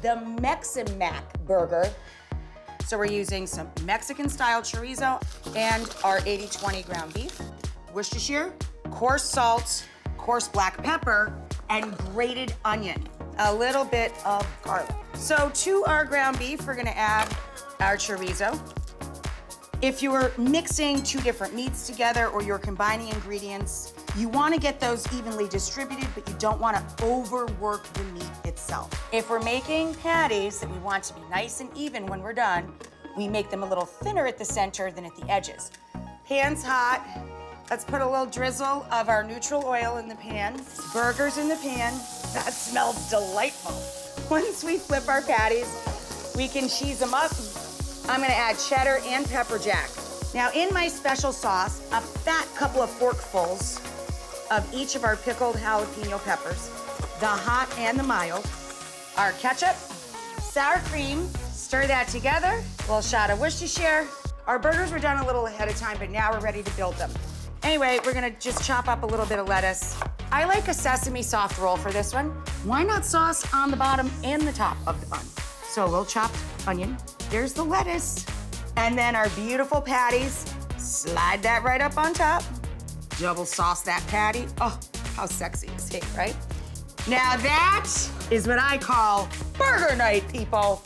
The Mexi-Mac burger. So we're using some Mexican-style chorizo and our 80/20 ground beef, Worcestershire, coarse salt, coarse black pepper, and grated onion. A little bit of garlic. So to our ground beef, we're gonna add our chorizo. If you're mixing two different meats together or you're combining ingredients, you wanna get those evenly distributed, but you don't wanna overwork the meat itself. If we're making patties that we want to be nice and even when we're done, we make them a little thinner at the center than at the edges. Pan's hot. Let's put a little drizzle of our neutral oil in the pan. Burgers in the pan. That smells delightful. Once we flip our patties, we can cheese them up. I'm gonna add cheddar and pepper jack. Now in my special sauce, a fat couple of forkfuls of each of our pickled jalapeno peppers, the hot and the mild, our ketchup, sour cream, stir that together, a little shot of Worcestershire. Our burgers were done a little ahead of time, but now we're ready to build them. Anyway, we're gonna just chop up a little bit of lettuce. I like a sesame soft roll for this one. Why not sauce on the bottom and the top of the bun? So a little chopped onion. There's the lettuce. And then our beautiful patties. Slide that right up on top. Double sauce that patty. Oh, how sexy is it, right? Now that is what I call burger night, people.